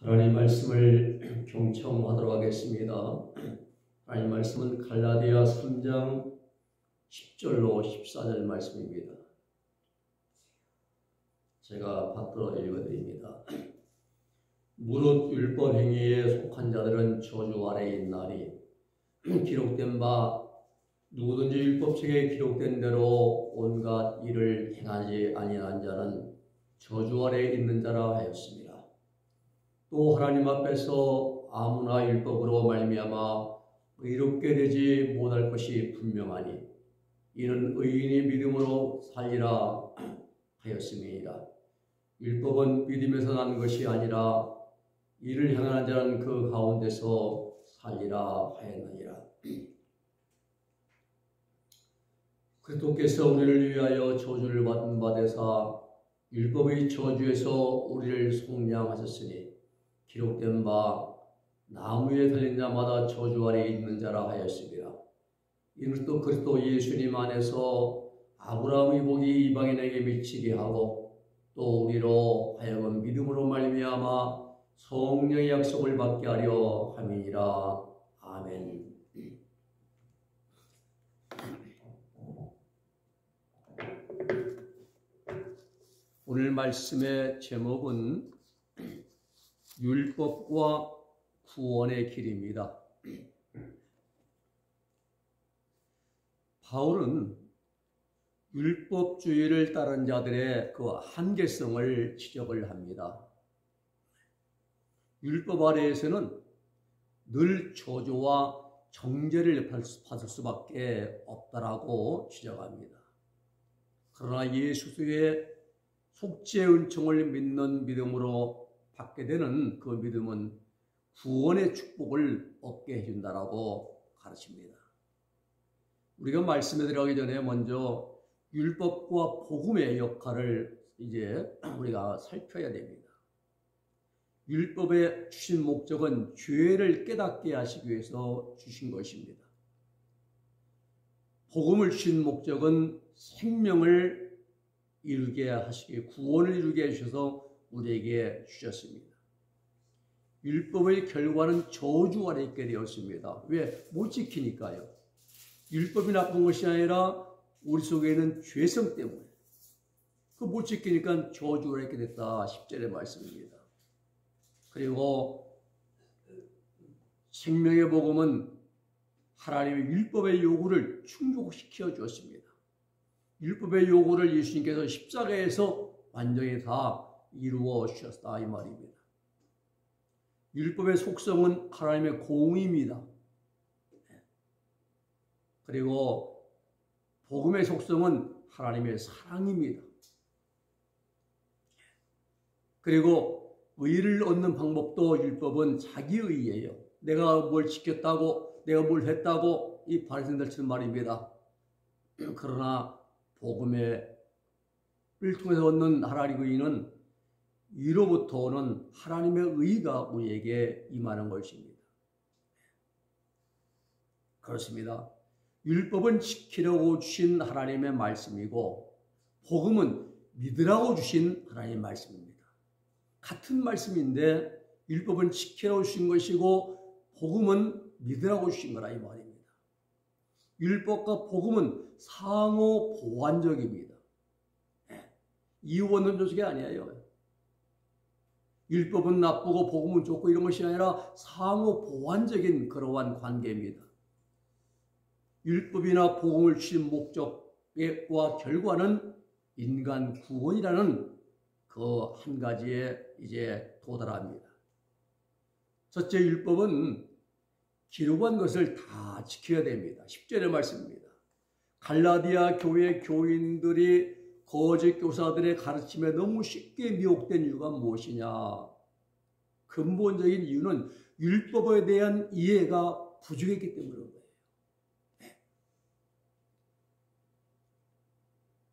하나님 말씀을 경청하도록 하겠습니다. 하나님 말씀은 갈라디아 3장 10절로 14절 말씀입니다. 제가 받들어 읽어드립니다. 무릇 율법 행위에 속한 자들은 저주 아래에 있나니 기록된 바 누구든지 율법책에 기록된 대로 온갖 일을 행하지 아니한 자는 저주 아래에 있는 자라 하였습니다. 또 하나님 앞에서 아무나 율법으로 말미암아 의롭게 되지 못할 것이 분명하니 이는 의인이 믿음으로 살리라 하였음이니라. 율법은 믿음에서 난 것이 아니라 이를 행하는 자는 그 가운데서 살리라 하였느니라. 그리스도께서 우리를 위하여 저주를 받은 바 되사 율법의 저주에서 우리를 속량하셨으니 기록된 바 나무에 달린 자마다 저주 아래에 있는 자라 하였습니다. 이는 또 그리스도 예수님 안에서 아브라함의 복이 이방인에게 미치게 하고 또 우리로 하여금 믿음으로 말미암아 성령의 약속을 받게 하려 함이니라. 아멘. 오늘 말씀의 제목은 율법과 구원의 길입니다. 바울은 율법주의를 따른 자들의 그 한계성을 지적을 합니다. 율법 아래에서는 늘 저주와 정죄를 받을 수밖에 없다라고 지적합니다. 그러나 예수의 속죄의 은총을 믿는 믿음으로 받게 되는 그 믿음은 구원의 축복을 얻게 해준다라고 가르칩니다. 우리가 말씀에 들어가기 전에 먼저 율법과 복음의 역할을 이제 우리가 살펴야 됩니다. 율법에 주신 목적은 죄를 깨닫게 하시기 위해서 주신 것입니다. 복음을 주신 목적은 생명을 이루게 하시기, 구원을 이루게 하셔서 우리에게 주셨습니다. 율법의 결과는 저주 아래 있게 되었습니다. 왜? 못 지키니까요. 율법이 나쁜 것이 아니라 우리 속에 있는 죄성 때문에 그 못 지키니까 저주 아래 있게 됐다. 10절의 말씀입니다. 그리고 생명의 복음은 하나님의 율법의 요구를 충족시켜 주었습니다. 율법의 요구를 예수님께서 십자가에서 완전히 다 이루어 주셨다 이 말입니다. 율법의 속성은 하나님의 공의입니다. 그리고 복음의 속성은 하나님의 사랑입니다. 그리고 의를 얻는 방법도 율법은 자기 의예요. 내가 뭘 지켰다고, 내가 뭘 했다고 이 바리새인들처럼 말입니다. 그러나 복음을 통해서 얻는 하나님의 의는 위로부터 오는 하나님의 의가 우리에게 임하는 것입니다. 그렇습니다. 율법은 지키려고 주신 하나님의 말씀이고 복음은 믿으라고 주신 하나님의 말씀입니다. 같은 말씀인데 율법은 지키라고 주신 것이고 복음은 믿으라고 주신 거라 이 말입니다. 율법과 복음은 상호 보완적입니다. 이유 없는 조직이 아니에요. 율법은 나쁘고 복음은 좋고 이런 것이 아니라 상호 보완적인 그러한 관계입니다. 율법이나 복음을 주신 목적과 결과는 인간 구원이라는 그 한 가지에 이제 도달합니다. 첫째, 율법은 기록한 것을 다 지켜야 됩니다. 10절의 말씀입니다. 갈라디아 교회 교인들이 거짓 교사들의 가르침에 너무 쉽게 미혹된 이유가 무엇이냐? 근본적인 이유는 율법에 대한 이해가 부족했기 때문인 거예요.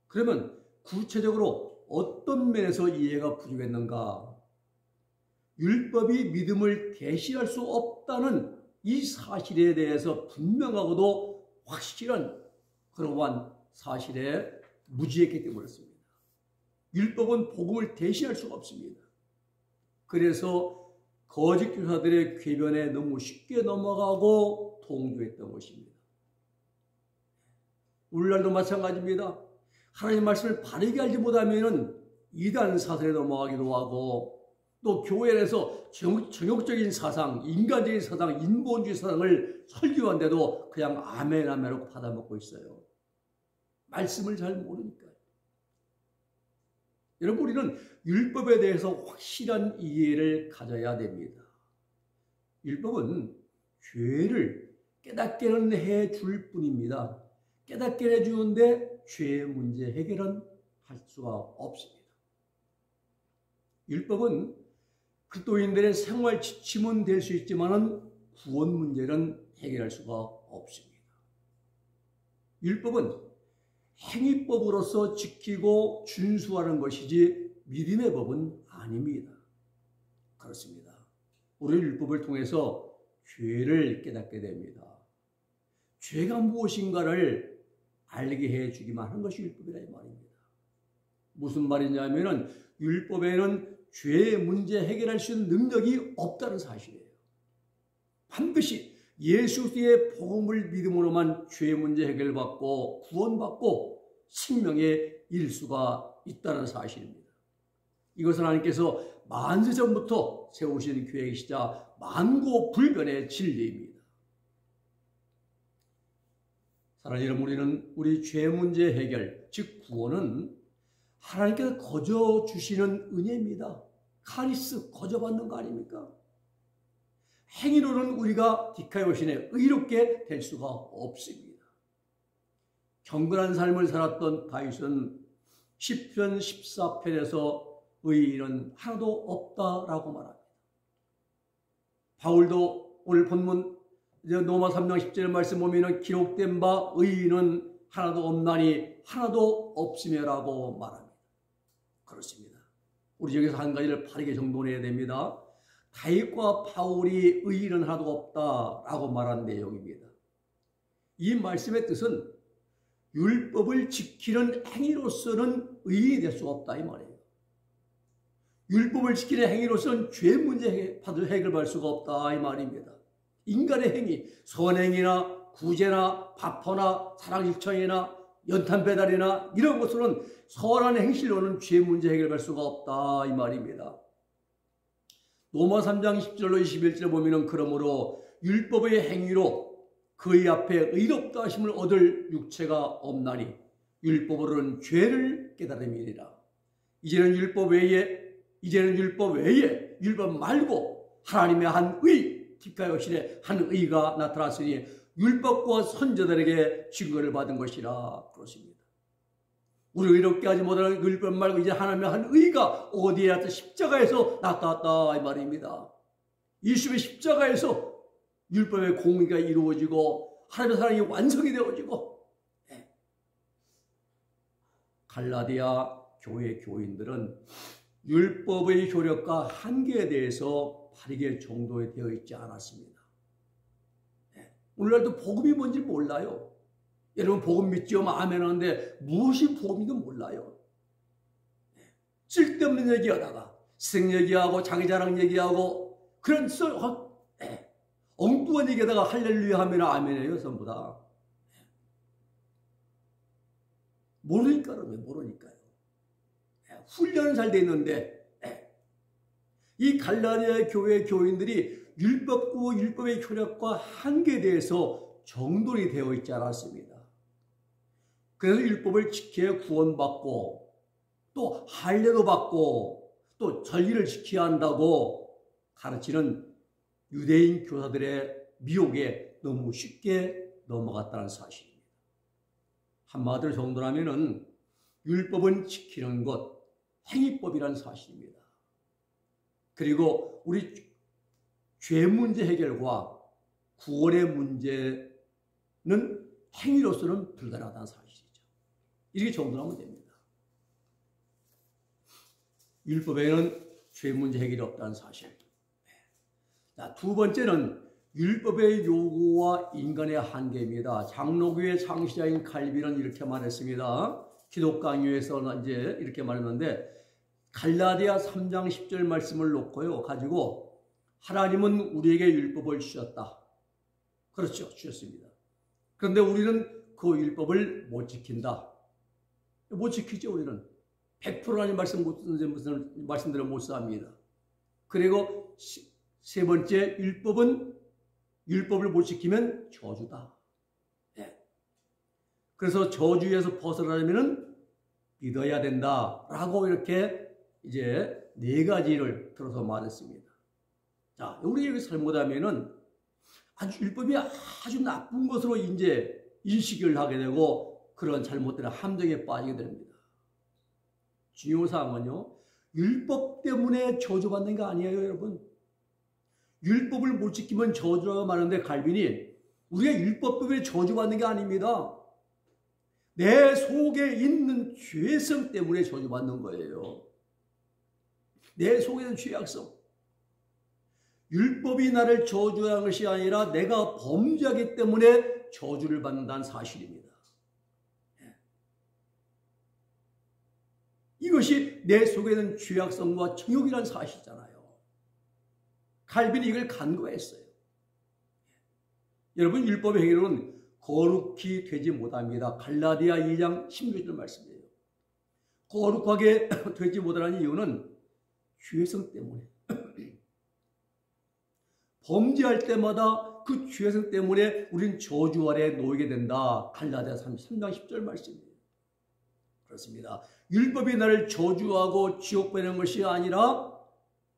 그러면 구체적으로 어떤 면에서 이해가 부족했는가? 율법이 믿음을 대신할 수 없다는 이 사실에 대해서 분명하고도 확실한 그러한 사실에 무지했기 때문에 그렇습니다. 율법은 복음을 대신할 수가 없습니다. 그래서 거짓 교사들의 궤변에 너무 쉽게 넘어가고 동조했던 것입니다. 오늘날도 마찬가지입니다. 하나님 말씀을 바르게 알지 못하면 이단 사상에 넘어가기도 하고, 또 교회 안에서 정욕적인 사상, 인간적인 사상, 인본주의 사상을 설교한데도 그냥 아멘 아멘하고 받아먹고 있어요. 말씀을 잘 모르니까요. 여러분, 우리는 율법에 대해서 확실한 이해를 가져야 됩니다. 율법은 죄를 깨닫게 해줄 뿐입니다. 깨닫게 해주는데 죄의 문제 해결은 할 수가 없습니다. 율법은 그리스도인들의 생활 지침은 될 수 있지만 구원 문제는 해결할 수가 없습니다. 율법은 행위법으로서 지키고 준수하는 것이지 믿음의 법은 아닙니다. 그렇습니다. 우리는 율법을 통해서 죄를 깨닫게 됩니다. 죄가 무엇인가를 알게 해주기만 하는 것이 율법이라 이 말입니다. 무슨 말이냐면 율법에는 죄의 문제 해결할 수 있는 능력이 없다는 사실이에요. 반드시 예수의 복음을 믿음으로만 죄의 문제 해결받고 구원받고 생명에 이를 수가 있다는 사실입니다. 이것은 하나님께서 만세전부터 세우신 계획이시자 만고불변의 진리입니다. 사랑하는 여러분, 우리는 우리 죄 문제 해결, 즉 구원은 하나님께서 거저 주시는 은혜입니다. 카리스, 거저 받는 거 아닙니까? 행위로는 우리가 디카이오신에 의롭게 될 수가 없습니다. 경건한 삶을 살았던 다윗은 시편 14편에서 의인은 하나도 없다라고 말합니다. 바울도 오늘 본문 로마 3장 10절 말씀 보면 기록된 바 의인은 하나도 없나니 하나도 없으며라고 말합니다. 그렇습니다. 우리 여기서 한 가지를 바르게 정돈해야 됩니다. 다윗과 바울이 의인은 하나도 없다라고 말한 내용입니다. 이 말씀의 뜻은 율법을 지키는 행위로서는 의인이 될 수가 없다 이 말이에요. 율법을 지키는 행위로서는 죄 문제 해결받을 수가 없다 이 말입니다. 인간의 행위, 선행이나 구제나 바퍼나 사랑일청이나 연탄 배달이나 이런 것으로는 선한 행실로는 죄 문제 해결할 수가 없다 이 말입니다. 로마 3장 10절로 21절에 보면 그러므로 율법의 행위로 그의 앞에 의롭다 하심을 얻을 육체가 없나니 율법으로는 죄를 깨달음이니라. 이제는 율법 외에 율법 말고 하나님의 한 의, 디카요신의 한 의가 나타났으니 율법과 선지자들에게 증거를 받은 것이라. 그렇습니다. 우리를 이롭게 하지 못하는 율법 말고 이제 하나님의 한 의가 어디에 나타났다? 십자가에서 나타났다 이 말입니다. 예수의 십자가에서 율법의 공의가 이루어지고 하나님의 사랑이 완성이 되어지고, 갈라디아 교회 교인들은 율법의 효력과 한계에 대해서 바르게 정도되어 있지 않았습니다. 오늘날도 복음이 뭔지 몰라요. 여러분 복음 믿죠? 아멘 하는데 무엇이 복음인지 몰라요. 쓸데없는 얘기하다가 생 얘기하고 자기자랑 얘기하고 그런 엉뚱한 얘기하다가 할렐루야 하면 아멘이에요. 전부 다. 모르니까 그러면 모르니까요. 훈련은 잘 돼 있는데 이 갈라디아 교회 교인들이 율법과 율법의 효력과 한계에 대해서 정돈이 되어 있지 않았습니다. 그래서 율법을 지켜야 구원받고 또 할례도 받고 또 전리를 지켜야 한다고 가르치는 유대인 교사들의 미혹에 너무 쉽게 넘어갔다는 사실입니다. 한마디로 정돈하면은 율법은 지키는 것, 행위법이라는 사실입니다. 그리고 우리 죄 문제 해결과 구원의 문제는 행위로서는 불가능하다는 사실이죠. 이렇게 정돈하면 됩니다. 율법에는 죄 문제 해결이 없다는 사실. 자, 두 번째는 율법의 요구와 인간의 한계입니다. 장로교의 창시자인 칼빈은 이렇게 말했습니다. 기독 강요에서 이제 이렇게 말했는데 갈라디아 3장 10절 말씀을 놓고요 가지고 하나님은 우리에게 율법을 주셨다. 그렇죠. 주셨습니다. 그런데 우리는 그 율법을 못 지킨다. 못 지키죠. 우리는 100% 하나님 말씀대로 못 삽니다. 그리고 세 번째, 율법을 못 지키면 저주다. 네. 그래서 저주에서 벗어나려면 믿어야 된다라고 이렇게 이제 네 가지를 들어서 말했습니다. 자, 우리 여기 잘못하면은 율법이 아주 나쁜 것으로 이제 인식을 하게 되고 그런 잘못된 함정에 빠지게 됩니다. 중요한 사항은요, 율법 때문에 저주받는 게 아니에요, 여러분. 율법을 못 지키면 저주가 많은데 갈빈이 우리가 율법 때문에 저주받는 게 아닙니다. 내 속에 있는 죄성 때문에 저주받는 거예요. 내 속에 있는 죄악성. 율법이 나를 저주하는 것이 아니라 내가 범죄하기 때문에 저주를 받는다는 사실입니다. 이것이 내 속에 있는 죄악성과 정욕이라는 사실이잖아요. 칼빈이 이걸 간과했어요. 여러분, 율법의 행위로는 거룩히 되지 못합니다. 갈라디아 2장 16절 말씀이에요. 거룩하게 되지 못하는 이유는 죄성 때문에. 범죄할 때마다 그 죄성 때문에 우린 저주 아래 놓이게 된다. 갈라디아 3장 10절 말씀이에요. 그렇습니다. 율법이 나를 저주하고 지옥 보내는 것이 아니라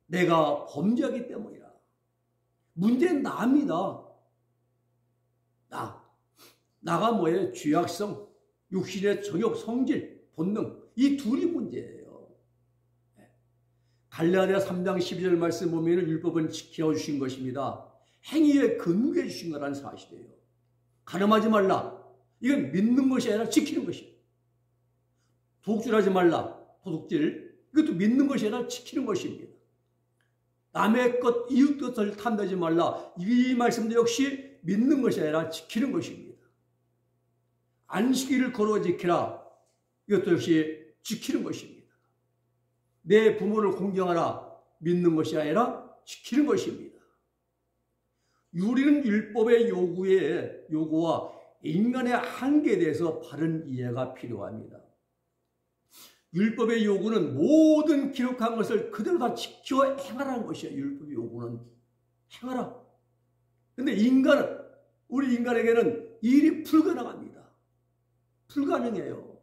내가 범죄하기 때문이라. 문제는 나입니다. 나가 뭐예요? 죄악성, 육신의 정욕, 성질, 본능, 이 둘이 문제예요. 갈라디아 3장 12절 말씀 보면 율법은 지켜주신 것입니다. 행위에 근거해 주신 거라는 사실이에요. 가늠하지 말라. 이건 믿는 것이 아니라 지키는 것이에요. 도둑질하지 말라. 도둑질. 이것도 믿는 것이 아니라 지키는 것입니다. 남의 것, 이웃 것을 탐내지 말라. 이 말씀도 역시 믿는 것이 아니라 지키는 것입니다. 안식일을 거룩하게 지키라. 이것도 역시 지키는 것입니다. 내 부모를 공경하라. 믿는 것이 아니라 지키는 것입니다. 우리는 율법의 요구와 인간의 한계에 대해서 바른 이해가 필요합니다. 율법의 요구는 모든 기록한 것을 그대로 다 지켜 행하라는 것이에요. 율법의 요구는 행하라. 근데 우리 인간에게는 일이 불가능합니다. 불가능해요.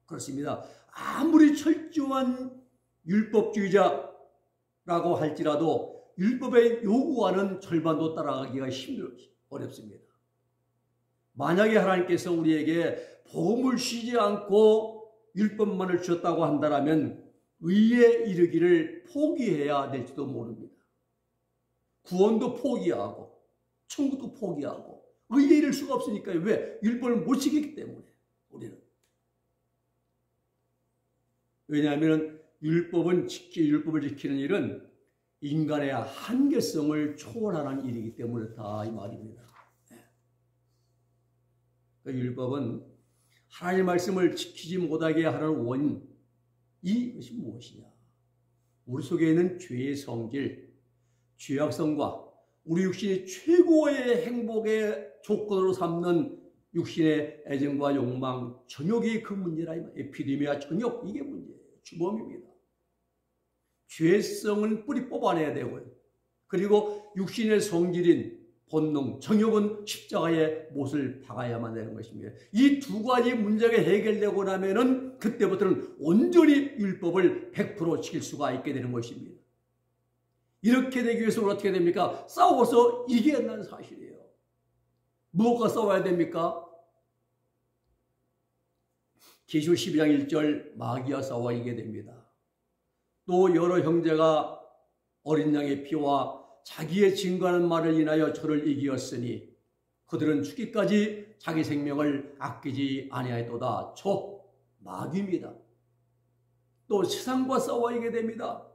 그렇습니다. 아무리 철저한 율법주의자라고 할지라도 율법의 요구와는 절반도 따라가기가 어렵습니다. 만약에 하나님께서 우리에게 복음을 쉬지 않고 율법만을 주셨다고 한다면 의에 이르기를 포기해야 될지도 모릅니다. 구원도 포기하고 천국도 포기하고 의에 이를 수가 없으니까요. 왜? 율법을 못 지키기 때문에 우리는. 왜냐하면 율법을 지키는 일은 인간의 한계성을 초월하는 일이기 때문에 그렇다 이 말입니다. 율법은 하나님의 말씀을 지키지 못하게 하는 원인, 이것이 무엇이냐? 우리 속에 있는 죄의 성질, 죄악성과 우리 육신이 최고의 행복의 조건으로 삼는 육신의 애정과 욕망, 정욕이 그 문제라. 에피데미아 정욕, 이게 문제예요. 주범입니다. 죄성은 뿌리 뽑아내야 되고요. 그리고 육신의 성질인 본능, 정욕은 십자가의 못을 박아야만 되는 것입니다. 이 두 가지 문제가 해결되고 나면은 그때부터는 온전히 율법을 100% 지킬 수가 있게 되는 것입니다. 이렇게 되기 위해서 어떻게 됩니까? 싸워서 이겨야 한다는 사실이에요. 무엇과 싸워야 됩니까? 계시록 12장 1절 마귀와 싸워 이기게 됩니다. 또 여러 형제가 어린 양의 피와 자기의 증거하는 말을 인하여 저를 이기었으니 그들은 죽기까지 자기 생명을 아끼지 아니하였도다. 저 마귀입니다. 또 세상과 싸워 이기게 됩니다.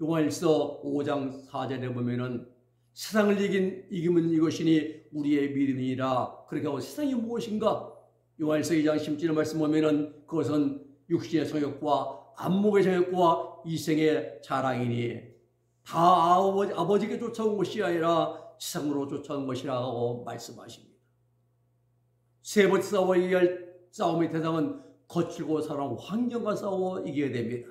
요한일서 5장 4절에 보면은 세상을 이기면 이것이니 우리의 믿음이니라. 그렇게 하고 세상이 무엇인가? 요한일서 2장 10절의 말씀 보면은 그것은 육신의 성욕과 안목의 정욕과 이생의 자랑이니 다 아버지께 쫓아온 것이 아니라 지상으로 쫓아온 것이라고 말씀하십니다. 세 번째 싸워 이겨야 할 싸움의 대상은 거칠고 사나운 환경과 싸워 이겨야 됩니다.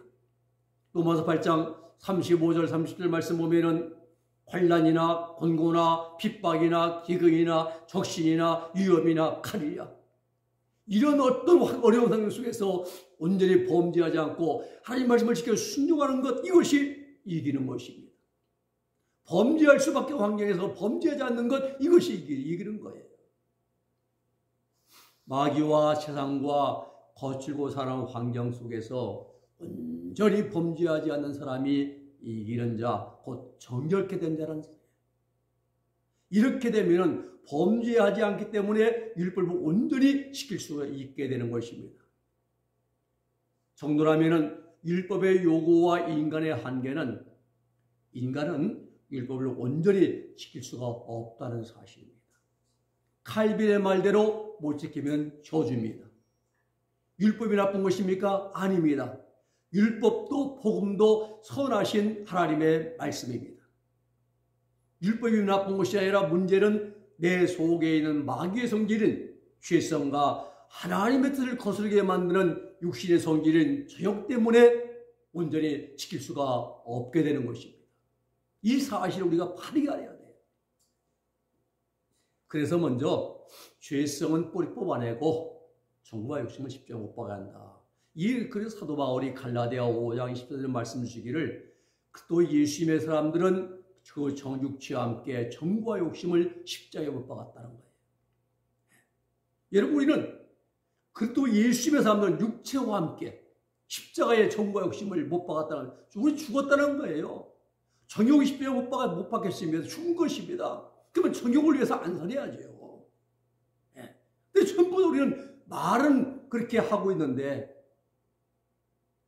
로마서 8장 35절 30절 말씀 보면은 환난이나 곤고나 핍박이나 기근이나 적신이나 위험이나 칼이야. 이런 어떤 어려운 상황 속에서 온전히 범죄하지 않고 하나님 말씀을 지켜 순종하는 것, 이것이 이기는 것입니다. 범죄할 수밖에 환경에서 범죄하지 않는 것, 이것이 이기는 거예요. 마귀와 세상과 거칠고 사나운 환경 속에서 온전히 범죄하지 않는 사람이 이기는 자, 곧 정결케 된 자라는 거예요. 이렇게 되면 범죄하지 않기 때문에 율법을 온전히 지킬 수가 있게 되는 것입니다. 정도라면 율법의 요구와 인간의 한계는 인간은 율법을 온전히 지킬 수가 없다는 사실입니다. 칼빈의 말대로 못 지키면 저주입니다. 율법이 나쁜 것입니까? 아닙니다. 율법도 복음도 선하신 하나님의 말씀입니다. 율법이 나쁜 것이 아니라 문제는 내 속에 있는 마귀의 성질인 죄성과 하나님의 뜻을 거스르게 만드는 육신의 성질인 저욕 때문에 온전히 지킬 수가 없게 되는 것입니다. 이 사실을 우리가 바르게 알아야 돼요. 그래서 먼저 죄성은 뿌리 뽑아내고 정과 욕심은 십자가 못 박아야 한다. 그래서 사도 바울이 갈라디아 5장 24절 말씀 주시기를 또 예수님의 사람들은 그 정육체와 함께 정과 욕심을 십자가에 못 박았다는 거예요. 여러분, 우리는 또 예수님의 사람들은 육체와 함께 십자가의 정과 욕심을 못 박았다는 거예요. 우리 죽었다는 거예요. 정욕이 십자가에 못 박혔습니다. 죽은 것입니다. 그러면 정욕을 위해서 안 살아야죠. 근데 전부 다 우리는 말은 그렇게 하고 있는데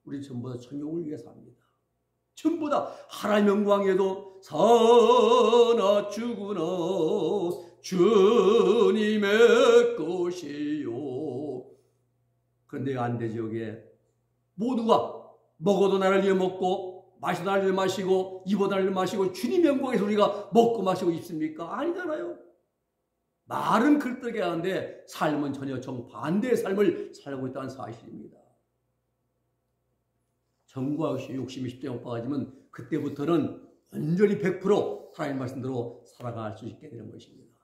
우리 전부 다 정욕을 위해서 합니다. 전부 다 하나님의 영광에도 사나 죽으나 주님의 것이요. 그런데 안 되죠. 이게 모두가 먹어도 나를 위해 먹고 마셔도 나를 위해 마시고 입어도 나를 위해 마시고 주님의 영광에서 우리가 먹고 마시고 있습니까? 아니잖아요. 말은 그렇게 하는데 삶은 전혀 정반대의 삶을 살고 있다는 사실입니다. 정과 욕심이 십자가에 못 박아지면 그때부터는 완전히 100% 하나님 말씀대로 살아갈 수 있게 되는 것입니다.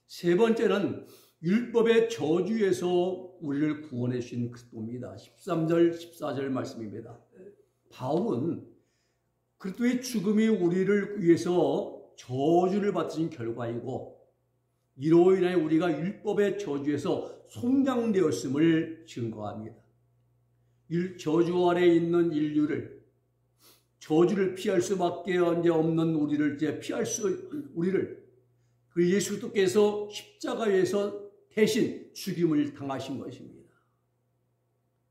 세 번째는 율법의 저주에서 우리를 구원해 주신 그리스도입니다. 13절 14절 말씀입니다. 바울은 그리스도의 죽음이 우리를 위해서 저주를 받으신 결과이고 이로 인하여 우리가 율법의 저주에서 속량되었음을 증거합니다. 저주 아래 있는 인류를 저주를 피할 수밖에 없는 우리를 우리를 그 예수 그리스도께서 십자가에서 대신 죽임을 당하신 것입니다.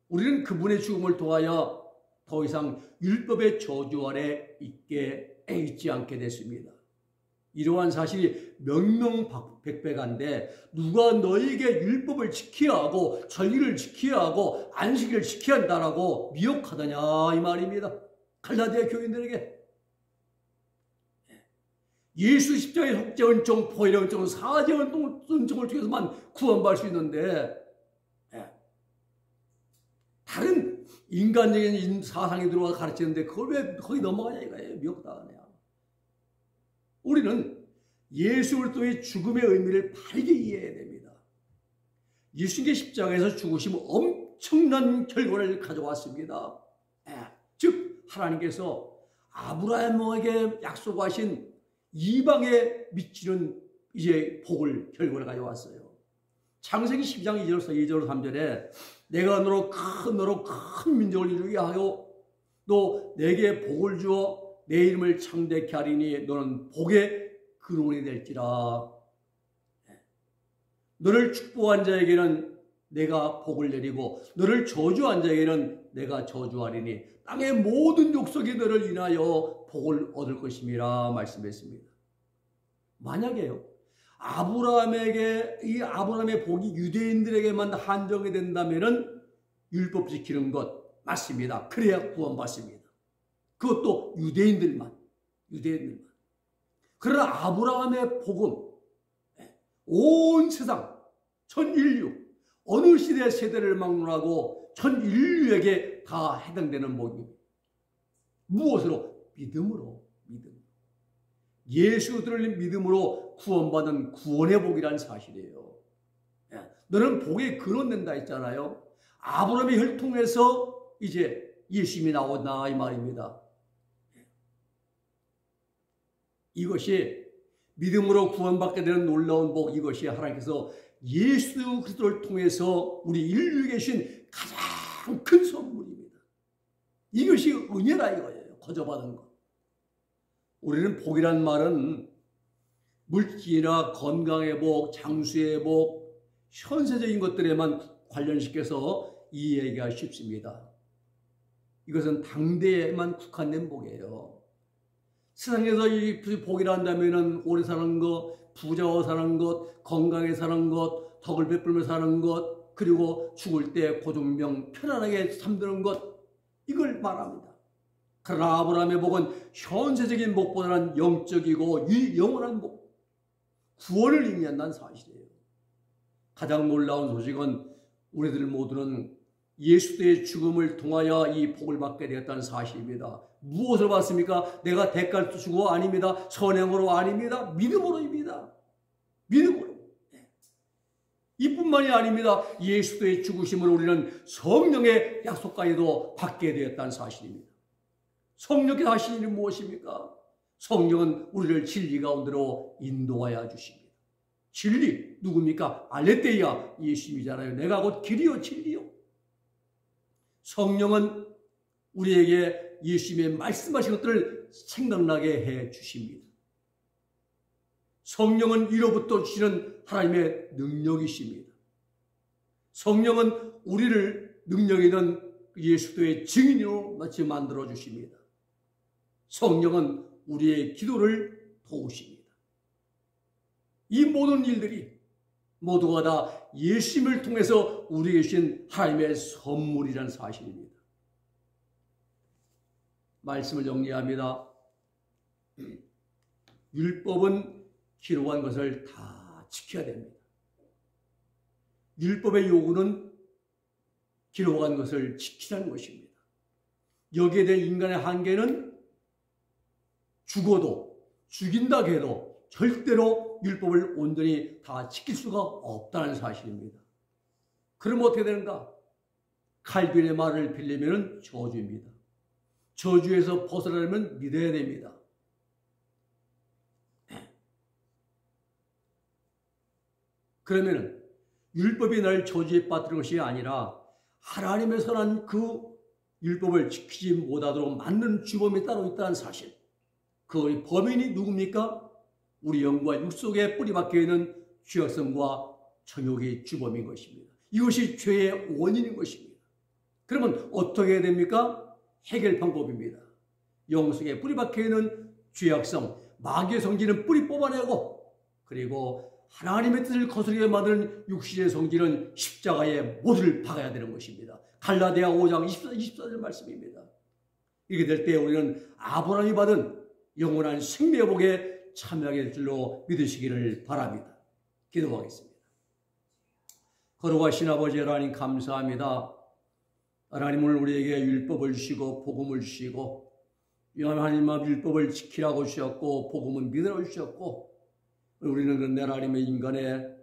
우리는 그분의 죽음을 통하여 더 이상 율법의 저주 아래 있지 않게 됐습니다. 이러한 사실이 명명백백한데 누가 너에게 율법을 지켜야 하고 전리를 지켜야 하고 안식일을 지켜야 한다라고 미혹하더냐 이 말입니다. 갈라디아 교인들에게 예수 십자가의 속죄 은총, 포일의 은총은 사죄 은총을 통해서만 구원받을 수 있는데 다른 인간적인 사상이 들어와 가르치는데 그걸 왜 거기 넘어가냐 이거예요. 미혹당하냐. 우리는 예수 그리스도의 죽음의 의미를 바르게 이해해야 됩니다. 예수님의 십자가에서 죽으심은 엄청난 결과를 가져왔습니다. 즉 하나님께서 아브라함에게 약속하신 이방에 미치는 이제 복을 결과를 가져왔어요. 창세기 12장 2절 3절에 내가 너로 큰 민족을 이루게 하고 또 내게 복을 주어 내 이름을 창대케 하리니 너는 복의 근원이 될지라. 너를 축복한 자에게는 내가 복을 내리고 너를 저주한 자에게는 내가 저주하리니 땅의 모든 족속이 너를 인하여 복을 얻을 것임이라 말씀했습니다. 만약에요 아브라함의 복이 유대인들에게만 한정이 된다면은 율법 지키는 것 맞습니다. 그래야 구원받습니다. 그것도 유대인들만. 유대인들만. 그러나 아브라함의 복음, 온 세상, 전 인류, 어느 시대 세대를 막론하고 전 인류에게 다 해당되는 복입니다. 무엇으로? 믿음으로. 믿음. 예수를 믿음으로 구원받은 구원의 복이라는 사실이에요. 너는 복에 근원된다 했잖아요. 아브라함의 혈통에서 이제 예수님이 나온다 이 말입니다. 이것이 믿음으로 구원받게 되는 놀라운 복, 이것이 하나님께서 예수 그리스도를 통해서 우리 인류에 계신 가장 큰 선물입니다. 이것이 은혜라 이거예요. 거저받은 것. 우리는 복이란 말은 물질이나 건강의 복, 장수의 복, 현세적인 것들에만 관련시켜서 이해하기가 쉽습니다. 이것은 당대에만 국한된 복이에요. 세상에서 이 복이라 한다면 오래 사는 것, 부자와 사는 것, 건강에 사는 것, 덕을 베풀며 사는 것, 그리고 죽을 때 고종명 편안하게 잠드는 것, 이걸 말합니다. 그러나 아브라함의 복은 현세적인 복보다는 영적이고 영원한 복, 구원을 의미한다는 사실이에요. 가장 놀라운 소식은 우리들 모두는 예수의 죽음을 통하여 이 복을 받게 되었다는 사실입니다. 무엇을 받습니까? 내가 대가를 주고 아닙니다. 선행으로 아닙니다. 믿음으로입니다. 믿음으로. 이뿐만이 아닙니다. 예수의 죽으심을 우리는 성령의 약속까지도 받게 되었다는 사실입니다. 성령의 하시는 일은 무엇입니까? 성령은 우리를 진리 가운데로 인도하여 주십니다. 진리 누굽니까? 알레테이아 예수님이잖아요. 내가 곧 길이요 진리요. 성령은 우리에게 예수님의 말씀하신 것들을 생각나게 해 주십니다. 성령은 위로부터 주시는 하나님의 능력이십니다. 성령은 우리를 능력 있는 예수의 증인으로 마치 만들어 주십니다. 성령은 우리의 기도를 도우십니다. 이 모든 일들이 모두가 다 예수님을 통해서 우리에게 주신 하나님의 선물이라는 사실입니다. 말씀을 정리합니다. 율법은 기록한 것을 다 지켜야 됩니다. 율법의 요구는 기록한 것을 지키라는 것입니다. 여기에 대한 인간의 한계는 죽어도 죽인다 해도 절대로 율법을 온전히 다 지킬 수가 없다는 사실입니다. 그럼 어떻게 되는가? 칼빈의 말을 빌리면 저주입니다. 저주에서 벗어나려면 믿어야 됩니다. 그러면 율법이 날 저주에 빠뜨린 것이 아니라 하나님의 선한 그 율법을 지키지 못하도록 만드는 주범이 따로 있다는 사실. 그 범인이 누굽니까? 우리 영과 육 속에 뿌리 박혀있는 죄악성과 정욕의 주범인 것입니다. 이것이 죄의 원인인 것입니다. 그러면 어떻게 해야 됩니까? 해결 방법입니다. 영 속에 뿌리 박혀있는 죄악성, 마귀의 성질은 뿌리 뽑아내고, 그리고 하나님의 뜻을 거스르게 만드는 육신의 성질은 십자가에 못을 박아야 되는 것입니다. 갈라디아 5장 24절 말씀입니다. 이렇게 될 때 우리는 아브라함이 받은 영원한 생명의 복에 참여하게 될 줄로 믿으시기를 바랍니다. 기도하겠습니다. 거룩하신 아버지 하나님 감사합니다. 하나님은 우리에게 율법을 주시고 복음을 주시고 하나님은 율법을 지키라고 주셨고 복음은 믿으라고 주셨고 우리는 그런데 하나님의 인간의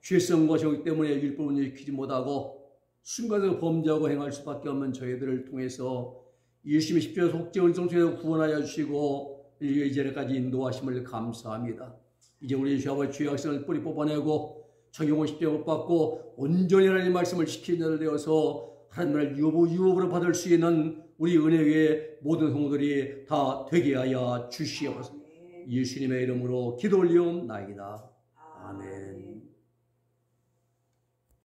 죄성과 정욕 때문에 율법을 지키지 못하고 순간적으로 범죄하고 행할 수밖에 없는 저희들을 통해서 예수님의 십자가 속죄 은총에서 구원하여 주시고 이제까지 인도하심을 감사합니다. 이제 우리 주 아버지 죄악성을 뿌리 뽑아내고 정욕을 십자가 못 받고 온전히 하나님의 말씀을 지키는 자들 되어서 하나님을 유업으로 받을 수 있는 우리 은혜의 모든 성도들이 다 되게 하여 주시옵소서. 예수님의 이름으로 기도 올리옵나이다. 아멘.